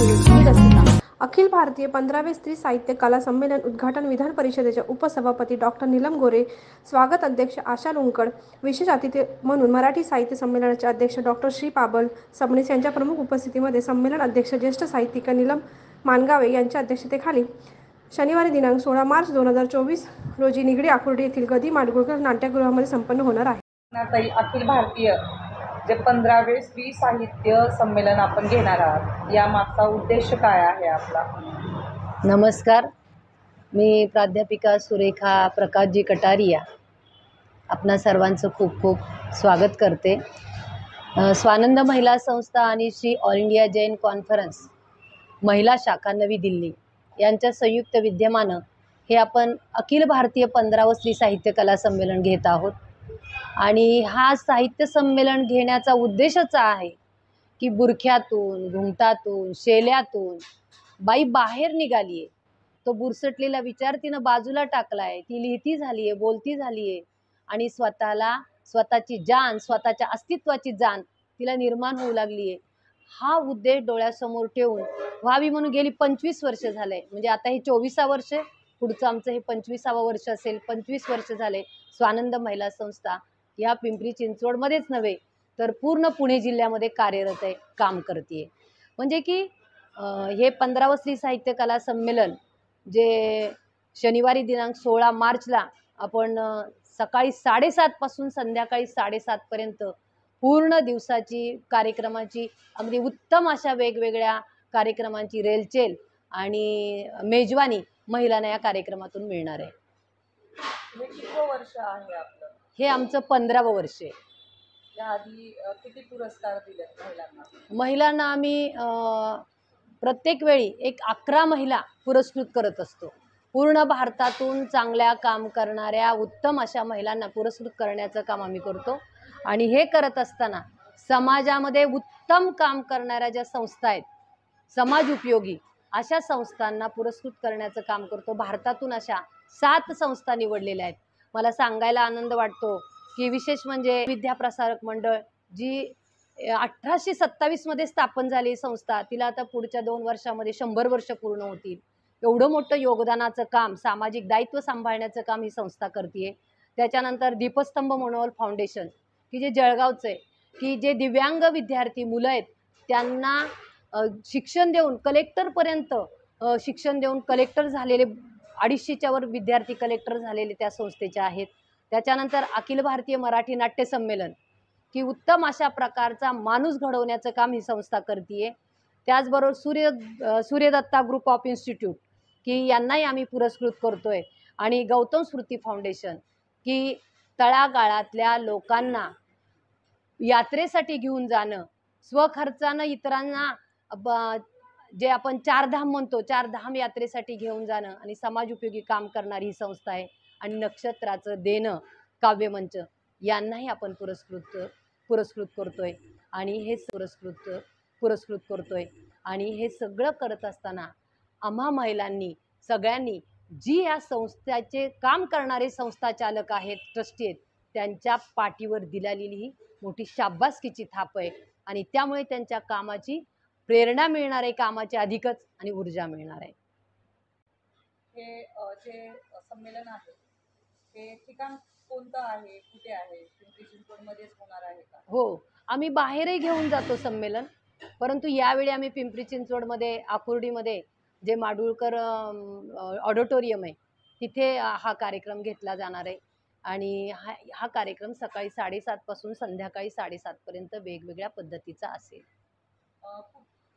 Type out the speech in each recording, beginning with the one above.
मी रसिका. अखिल भारतीय 15वे स्त्री साहित्य कला संमेलन उद्घाटन विधान परिषदेच्या उपसभापती डॉक्टर नीलम गोरे, स्वागत अध्यक्ष आशा लोणकड, विशेष अतिथी म्हणून मराठी साहित्य संमेलनाचे अध्यक्ष डॉक्टर श्री पाबल सबनीस यांच्या प्रमुख उपस्थितीमध्ये संमेलन अध्यक्ष ज्येष्ठ साहित्यिका नीलम मानगावे यांच्या अध्यक्षतेखाली शनिवारी दिनांक 16 मार्च 2024 रोजी निगडी आकुर्डी येथील गदी माडगुळकर नाट्यगृहामध्ये संपन्न होणार आहे. अखिल भारतीय जे 15वे स्त्री साहित्य संमेलन आपण घेणार आहात, या मागचा उद्देश काय आहे आपला? नमस्कार, मी प्राध्यापिका सुरेखा प्रकाशजी कटारिया आपणा सर्वांचं खूप खूप स्वागत करते. स्वानंद महिला संस्था आणि Shri all India Jain conference महिला शाखा नवी दिल्ली यांच्या संयुक्त विद्यमानं हे आपण अखिल भारतीय 15वं स्त्री साहित्य कला संमेलन घेत आहोत. आणि हा साहित्य संमेलन घेण्याचा उद्देशच आहे की बुरख्यातून, घुमटातून, शेल्यातून बाई बाहेर निघाली आहे. तो बुरसटलेला विचार तिनं बाजूला टाकला आहे. ती लिहिती झाली आहे, बोलती झाली आहे आणि स्वतःची जाण, स्वतःच्या अस्तित्वाची जाण तिला निर्माण होऊ लागली आहे. हा उद्देश डोळ्यासमोर ठेवून व्हावी म्हणून गेली 25 वर्ष झाले. म्हणजे आता हे 24वा वर्ष, पुढचं आमचं हे 25वा वर्ष असेल. 25 वर्ष झाले स्वानंद महिला संस्था या पिंपरी चिंचवडमध्येच नव्हे तर पूर्ण पुणे जिल्ह्यामध्ये कार्यरत आहे, काम करते. म्हणजे की हे 15वं स्त्री साहित्य कला संमेलन जे शनिवारी दिनांक 16 मार्चला आपण सकाळी 7:30 पासून संध्याकाळी 7:30 पर्यंत पूर्ण दिवसाची कार्यक्रमाची अगदी उत्तम अशा वेगवेगळ्या कार्यक्रमांची रेलचेल आणि मेजवानी महिलांना या कार्यक्रमातून मिळणार आहे. हे किती वर्ष आहे आपलं? हे आमचं 15वं वर्ष आहे. याआधी किती पुरस्कार दिले महिलांना? महिलांना आम्ही प्रत्येक वेळी एक 11 महिला पुरस्कृत करत असतो. पूर्ण भारतातून चांगल्या काम करणाऱ्या उत्तम अशा महिलांना पुरस्कृत करण्याचं काम आम्ही करतो. आणि हे करत असताना समाजामध्ये उत्तम काम करणाऱ्या ज्या संस्था आहेत, समाज उपयोगी अशा संस्थांना पुरस्कृत करण्याचं काम करतो. भारतातून अशा 7 संस्था निवडलेल्या आहेत. मला सांगायला आनंद वाटतो की विशेष म्हणजे विद्याप्रसारक मंडळ जी 1827 मध्ये स्थापन झाली संस्था, तिला आता पुढच्या 2 वर्षामध्ये 100 वर्ष पूर्ण होतील. एवढं मोठं योगदानाचं काम, सामाजिक दायित्व सांभाळण्याचं काम ही संस्था करते. त्याच्यानंतर दीपस्तंभ मनोबल फाउंडेशन की जे जळगावचं आहे, की जे दिव्यांग विद्यार्थी मुलं आहेत त्यांना शिक्षण देऊन कलेक्टरपर्यंत शिक्षण देऊन कलेक्टर झालेले 250च्या वर विद्यार्थी कलेक्टर झालेले त्या संस्थेचे आहेत. त्याच्यानंतर अखिल भारतीय मराठी नाट्य संमेलन की उत्तम अशा प्रकारचा माणूस घडवण्याचं काम ही संस्था करते. त्याचबरोबर सूर्यदत्ता ग्रुप ऑफ इन्स्टिट्यूट की यांनाही आम्ही पुरस्कृत करतोय. आणि गौतम स्मृती फाउंडेशन की तळागाळातल्या लोकांना यात्रेसाठी घेऊन जाणं, स्वखर्चानं इतरांना जे आपण 4 धाम म्हणतो, 4 धाम यात्रेसाठी घेऊन जाणं आणि समाज उपयोगी काम करणारी ही संस्था आहे. आणि नक्षत्राचं देणं काव्यमंच यांनाही आपण पुरस्कृत करतोय आणि हे पुरस्कृत करतोय. आणि हे सगळं करत असताना आम्हा महिलांनी सगळ्यांनी जी या संस्थेचे काम करणारे संस्था चालक आहेत, ट्रस्टी आहेत, त्यांच्या पाठीवर दिलेली ही मोठी शाबासकीची थाप आहे. आणि त्यामुळे त्यांच्या कामाची प्रेरणा मिळणार आहे, कामाची अधिकच आणि ऊर्जा मिळणार आहे. हे जे संमेलन आहे हे ठिकाण कोणतं आहे, कुठे आहे? पिंपरी चिंचवडमध्येच होणार आहे का? हो, आम्ही बाहेरही घेऊन जातो संमेलन, परंतु यावेळी आम्ही पिंपरी चिंचवडमध्ये आकुर्डीमध्ये जे माडगुळकर ऑडिटोरियम आहे तिथे हा कार्यक्रम घेतला जाणार आहे. आणि हा कार्यक्रम सकाळी 7:30 पासून संध्याकाळी 7:30 पर्यंत वेगवेगळ्या पद्धतीचा असेल.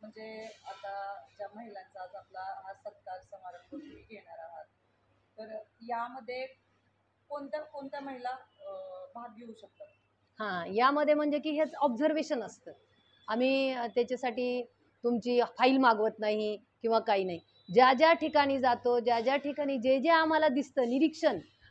म्हणजे आता ज्या महिलांचा आज आपला हा सत्कार समारंभ तुम्ही घेणार आहात, तर यामध्ये कोणत्या महिला भाग घेऊ शकतात? हां, यामध्ये म्हणजे की हेच ऑब्झर्वेशन असतं. आम्ही त्याच्यासाठी तुमची फाईल मागवत नाही किंवा काही नाही. ज्या ज्या ठिकाणी जातो, ज्या ज्या ठिकाणी जे जे आम्हाला दिसतं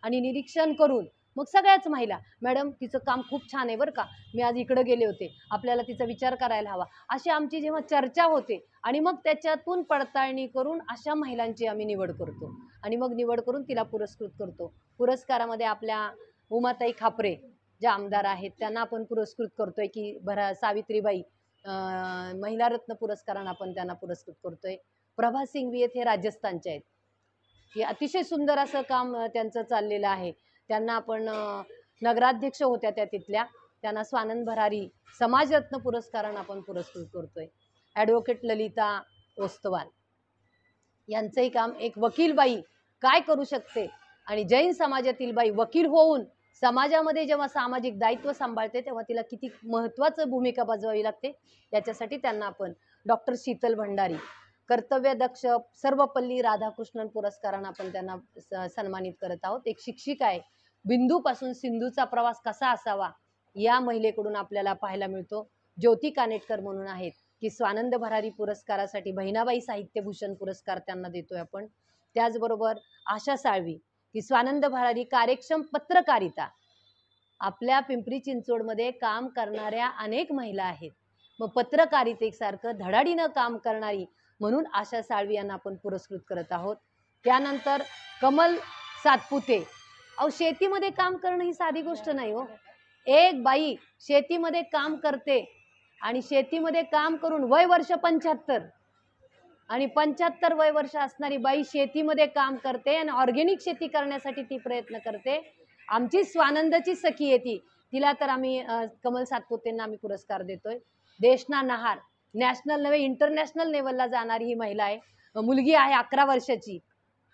निरीक्षण करून मग सगळ्याच महिला, मॅडम तिचं काम खूप छान आहे बरं का, मी आज इकडं गेले होते, आपल्याला तिचा विचार करायला हवा, अशी आमची जेव्हा चर्चा होते आणि मग त्याच्यातून पडताळणी करून अशा महिलांची आम्ही निवड करतो आणि मग निवड करून तिला पुरस्कृत करतो. पुरस्कारामध्ये आपल्या उमाताई खापरे ज्या आमदार आहेत त्यांना आपण पुरस्कृत करतोय की सावित्रीबाई महिला रत्न पुरस्कारानं आपण त्यांना पुरस्कृत करतोय. प्रभा सिंघवी हे राजस्थानचे आहेत, की अतिशय सुंदर असं काम त्यांचं चाललेलं आहे. त्यांना आपण नगराध्यक्ष होत्या त्या तिथल्या, त्यांना स्वानंद भरारी समाजरत्न पुरस्कारानं आपण पुरस्कृत करतोय. ॲडव्होकेट ललिता ओस्तवाल यांचंही काम, एक वकील बाई काय करू शकते आणि जैन समाजातील बाई वकील होऊन समाजामध्ये जेव्हा सामाजिक दायित्व सांभाळते तेव्हा तिला किती महत्त्वाचं भूमिका बजावावी लागते, याच्यासाठी त्यांना आपण डॉक्टर शीतल भंडारी कर्तव्यदक्ष सर्वपल्ली राधाकृष्णन पुरस्कारानं आपण त्यांना सन्मानित करत आहोत. एक शिक्षिका आहे, बिंदूपासून सिंधूचा प्रवास कसा असावा या महिलेकडून आपल्याला पाहायला मिळतो. ज्योती कानेटकर म्हणून आहेत, की स्वानंद भरारी पुरस्कारासाठी बहिणाबाई साहित्यभूषण पुरस्कार त्यांना देतोय आपण. त्याचबरोबर आशा साळवी, की स्वानंद भरारी कार्यक्षम पत्रकारिता. आपल्या पिंपरी चिंचवडमध्ये काम करणाऱ्या अनेक महिला आहेत, मग पत्रकारितेसारखं धडाडीनं काम करणारी म्हणून आशा साळवी यांना आपण पुरस्कृत करत आहोत. त्यानंतर कमल सातपुते. अहो, शेतीमध्ये काम करणं ही साधी गोष्ट नाही हो. एक बाई शेतीमध्ये काम करते आणि शेतीमध्ये काम करून वय वर्ष 75 आणि 75 वय वर्ष असणारी बाई शेतीमध्ये काम करते आणि ऑर्गॅनिक शेती करण्यासाठी ती प्रयत्न करते. आमची स्वानंदची सखी आहे ती, तिला तर आम्ही कमल सातपुतेंना आम्ही पुरस्कार देतोय. देशना नहार नॅशनल नव्हे इंटरनॅशनल लेवलला जाणारी ही महिला आहे. मुलगी आहे 11 वर्षाची,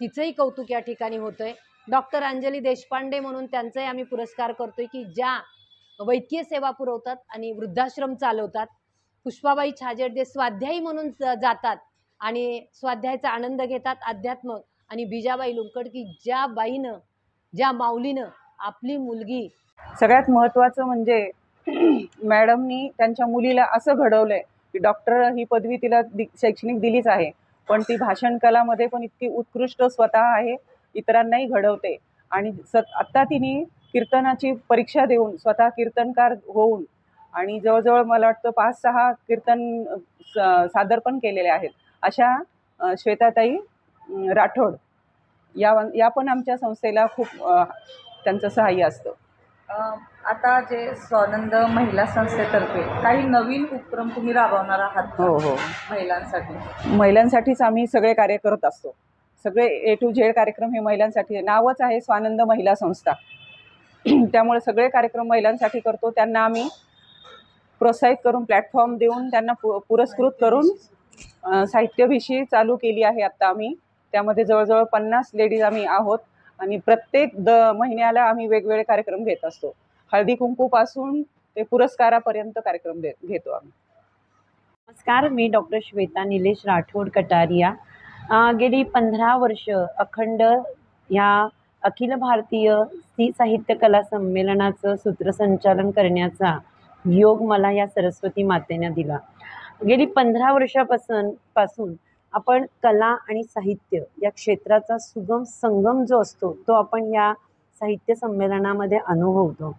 तिचंही कौतुक या ठिकाणी होतंय. डॉक्टर अंजली देशपांडे म्हणून त्यांचाही आम्ही पुरस्कार करतोय, की ज्या वैद्यकीय सेवा पुरवतात आणि वृद्धाश्रम चालवतात. पुष्पाबाई छाजेड स्वाध्यायी म्हणून जातात आणि स्वाध्यायाचा आनंद घेतात, अध्यात्म. आणि बिजाबाई लुंकड, की ज्या बाईनं ज्या माऊलीनं आपली मुलगी. सगळ्यात महत्त्वाचं म्हणजे मॅडमनी त्यांच्या मुलीला असं घडवलंय की डॉक्टर ही पदवी तिला शैक्षणिक दिलीच आहे, पण ती भाषण कलामध्ये पण इतकी उत्कृष्ट स्वतः आहे, इतरांनाही घडवते. आणि आत्ता तिने कीर्तनाची परीक्षा देऊन स्वतः कीर्तनकार होऊन आणि जवळजवळ मला वाटतं 5-6 कीर्तन सादर पण केलेले आहेत. अशा श्वेताताई राठोड या पण आमच्या संस्थेला खूप त्यांचं सहाय्य असतं. आता जे स्वानंद महिला संस्थेतर्फे काही नवीन उपक्रम तुम्ही राबवणार आहात का? हो. महिलांसाठीच आम्ही सगळे कार्य करत असतो. सगळे A to Z कार्यक्रम हे महिलांसाठी. नावच आहे स्वानंद महिला संस्था, त्यामुळे सगळे कार्यक्रम महिलांसाठी करतो. त्यांना आम्ही प्रोत्साहित करून प्लॅटफॉर्म देऊन त्यांना पुरस्कृत करून साहित्यभिषी चालू केली आहे आत्ता आम्ही. त्यामध्ये जवळजवळ 50 लेडीज आम्ही आहोत आणि प्रत्येक महिन्याला आम्ही वेगवेगळे कार्यक्रम घेत असतो. हळदी कुंकूपासून ते पुरस्कारापर्यंत कार्यक्रम घेतो आम्ही. नमस्कार, मी डॉक्टर श्वेता निलेश राठोड कटारिया. गेली 15 वर्ष अखंड ह्या अखिल भारतीय स्त्री साहित्य कला संमेलनाचं सूत्रसंचालन करण्याचा योग मला या सरस्वती मातेने दिला. गेली 15 वर्षापासून आपण कला आणि साहित्य या क्षेत्राचा सुगम संगम जो असतो तो आपण या साहित्य संमेलनामध्ये अनुभवतो.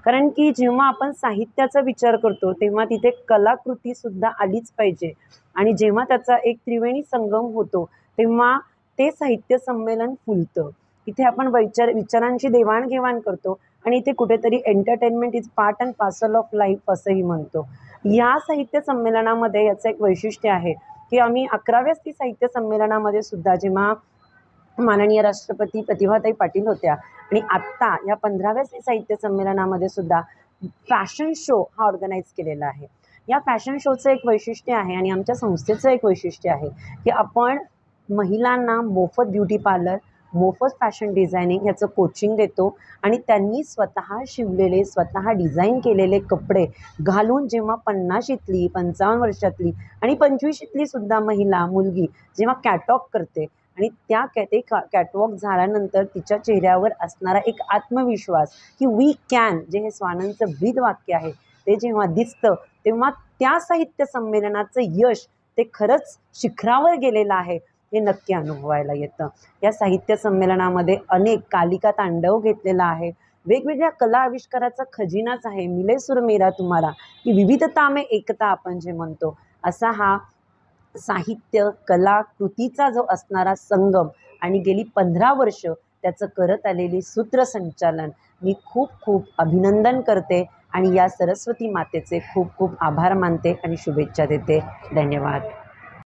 कारण की जेव्हा आपण साहित्याचा विचार करतो तेव्हा तिथे कलाकृतीसुद्धा आलीच पाहिजे आणि जेव्हा त्याचा एक त्रिवेणी संगम होतो तेव्हा ते साहित्य संमेलन फुलतं. इथे आपण विचारांची देवाणघेवाण करतो आणि इथे कुठेतरी entertainment is part and parcel of life असंही म्हणतो. या साहित्य संमेलनामध्ये याचं एक वैशिष्ट्य आहे की आम्ही 11व्या स्त्री साहित्य संमेलनामध्ये सुद्धा जेव्हा माननीय राष्ट्रपती प्रतिभाताई पाटील होत्या आणि आत्ता या 15व्या स्त्री साहित्य संमेलनामध्ये सुद्धा फॅशन शो हा ऑर्गनाईज केलेला आहे. या फॅशन शोचं एक वैशिष्ट्य आहे आणि आमच्या संस्थेचं एक वैशिष्ट्य आहे की आपण महिलांना मोफत ब्युटी पार्लर, मोफत फॅशन डिझायनिंग ह्याचं कोचिंग देतो आणि त्यांनी स्वतः शिवलेले स्वतः डिझाईन केलेले कपडे घालून जेव्हा 50शीतली 55 वर्षातली आणि 25शीतली सुद्धा मुलगी जेव्हा कॅटवॉक करते आणि ते कॅटवॉक झाल्यानंतर तिच्या चेहऱ्यावर असणारा एक आत्मविश्वास की वी कॅन, जे हे स्वानंदचं ब्रीद वाक्य आहे ते जेव्हा दिसतं तेव्हा त्या साहित्य संमेलनाचं यश ते खरंच शिखरावर गेलेलं आहे हे नक्की अनुभवायला येतं. या साहित्य संमेलनामध्ये अनेक कालिका तांडव घेतलेला आहे, वेगवेगळ्या कला आविष्काराचा खजिनाच आहे. मिले सुर मेरा तुम्हाला, की विविधता में एकता आपण जे म्हणतो असा हा साहित्य कलाकृतीचा जो असणारा संगम आणि गेली 15 वर्ष त्याचं करत आलेली सूत्रसंचालन मी खूप खूप अभिनंदन करते आणि या सरस्वती मातेचे खूप खूप आभार मानते आणि शुभेच्छा देते. धन्यवाद.